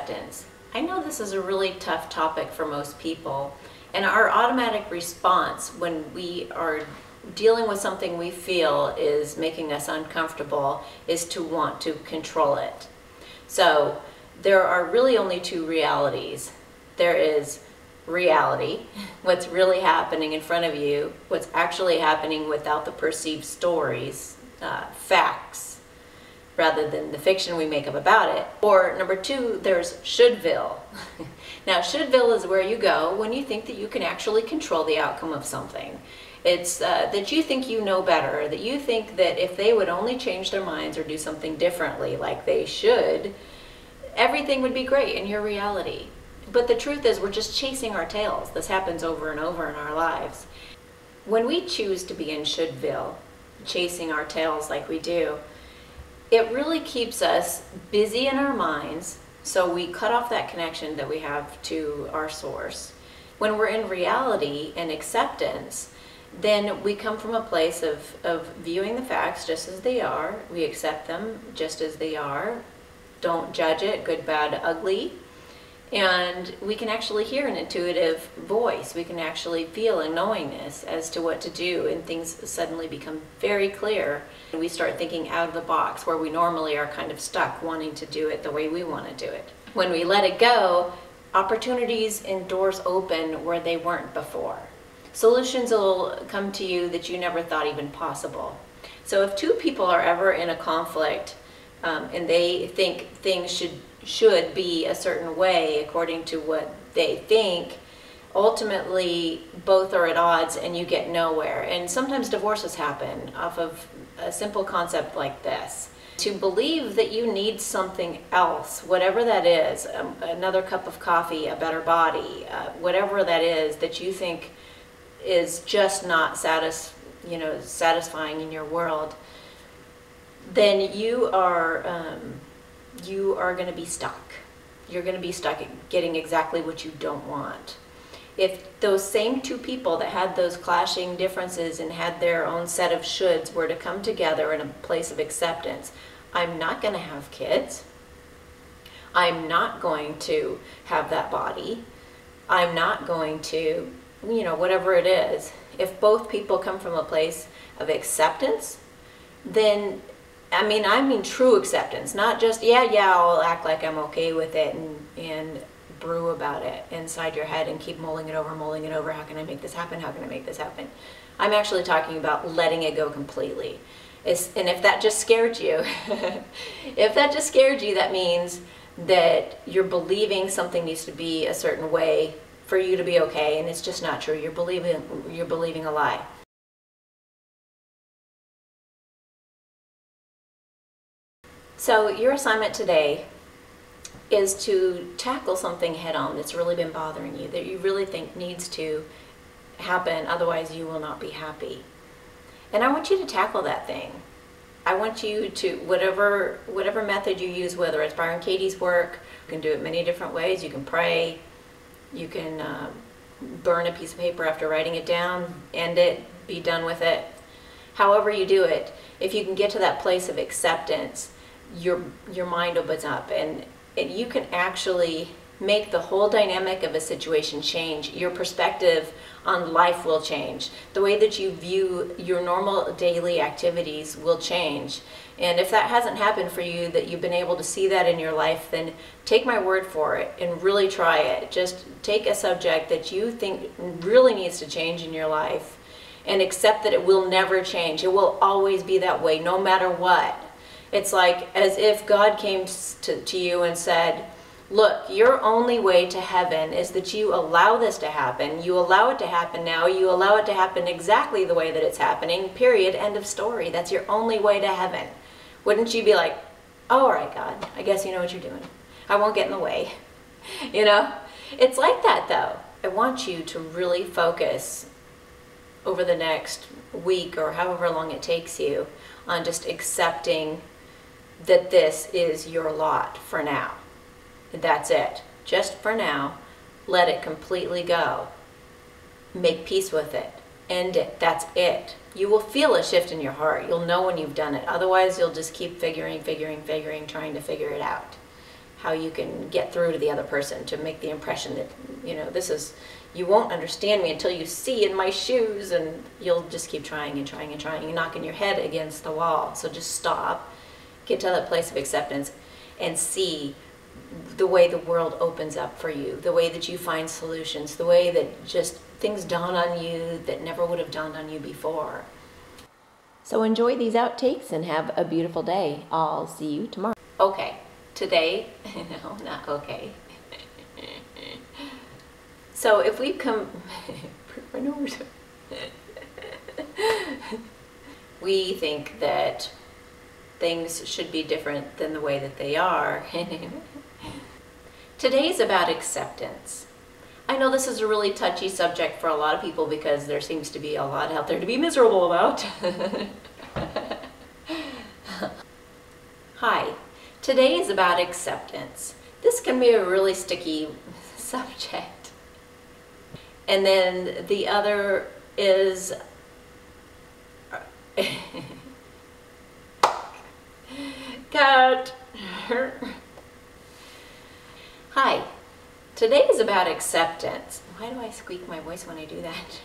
acceptance. I know this is a really tough topic for most people, and our automatic response when we are dealing with something we feel is making us uncomfortable is to want to control it. So there are really only two realities. There is reality, what's really happening in front of you, what's actually happening without the perceived stories, facts, rather than the fiction we make up about it. Or number two, there's shouldville. Now, shouldville is where you go when you think that you can actually control the outcome of something. It's that you think you know better, that you think that if they would only change their minds or do something differently like they should, everything would be great in your reality. But the truth is we're just chasing our tails. This happens over and over in our lives. When we choose to be in shouldville, chasing our tails like we do, it really keeps us busy in our minds, so we cut off that connection that we have to our source. When we're in reality and acceptance, then we come from a place of viewing the facts just as they are. We accept them just as they are. Don't judge it, good, bad, ugly. And we can actually hear an intuitive voice. We can actually feel a knowingness as to what to do, and things suddenly become very clear. And we start thinking out of the box where we normally are kind of stuck wanting to do it the way we want to do it. When we let it go, opportunities and doors open where they weren't before. Solutions will come to you that you never thought even possible. So if two people are ever in a conflict and they think things should be a certain way according to what they think, ultimately both are at odds and you get nowhere. And sometimes divorces happen off of a simple concept like this. To believe that you need something else, whatever that is, another cup of coffee, a better body, whatever that is that you think is just not satisfying in your world, then you are going to be stuck. You're going to be stuck at getting exactly what you don't want. If those same two people that had those clashing differences and had their own set of shoulds were to come together in a place of acceptance, I'm not going to have kids. I'm not going to have that body. I'm not going to, whatever it is. If both people come from a place of acceptance, then I mean true acceptance, not just, yeah, I'll act like I'm okay with it and brew about it inside your head and keep mulling it over. How can I make this happen? How can I make this happen? I'm actually talking about letting it go completely. And if that just scared you, that means that you're believing something needs to be a certain way for you to be okay, and it's just not true. You're believing a lie. So your assignment today is to tackle something head on that's really been bothering you, that you really think needs to happen, otherwise you will not be happy. And I want you to tackle that thing. I want you to, whatever method you use, whether it's Byron Katie's work, you can do it many different ways. You can pray, you can burn a piece of paper after writing it down, end it, be done with it. However you do it, if you can get to that place of acceptance, your mind opens up, and you can actually make the whole dynamic of a situation change. Your perspective on life will change. The way that you view your normal daily activities will change. And if that hasn't happened for you, that you've been able to see that in your life, then take my word for it and really try it. Just take a subject that you think really needs to change in your life and accept that it will never change. It will always be that way, no matter what. It's like as if God came to you and said, look, your only way to heaven is that you allow this to happen. You allow it to happen now. You allow it to happen exactly the way that it's happening, period, end of story. That's your only way to heaven. Wouldn't you be like, oh, all right, God, I guess you know what you're doing. I won't get in the way. It's like that, though. I want you to really focus over the next week or however long it takes you on just accepting that this is your lot for now. That's it. Just for now, let it completely go. Make peace with it. End it. That's it. You will feel a shift in your heart. You'll know when you've done it. Otherwise, you'll just keep figuring, trying to figure it out. how you can get through to the other person to make the impression that, you won't understand me until you see in my shoes, and you'll just keep trying and trying and trying. You're knocking your head against the wall. So just stop, get to that place of acceptance, and see the way the world opens up for you, the way that you find solutions, the way that just things dawn on you that never would have dawned on you before. So enjoy these outtakes and have a beautiful day. I'll see you tomorrow. Okay, today, no, not okay. So if we come, we think that things should be different than the way that they are. Today's about acceptance. I know this is a really touchy subject for a lot of people because there seems to be a lot out there to be miserable about. Hi, today is about acceptance. This can be a really sticky subject. And then the other is cut. Hi, today is about acceptance. Why do I squeak my voice when I do that?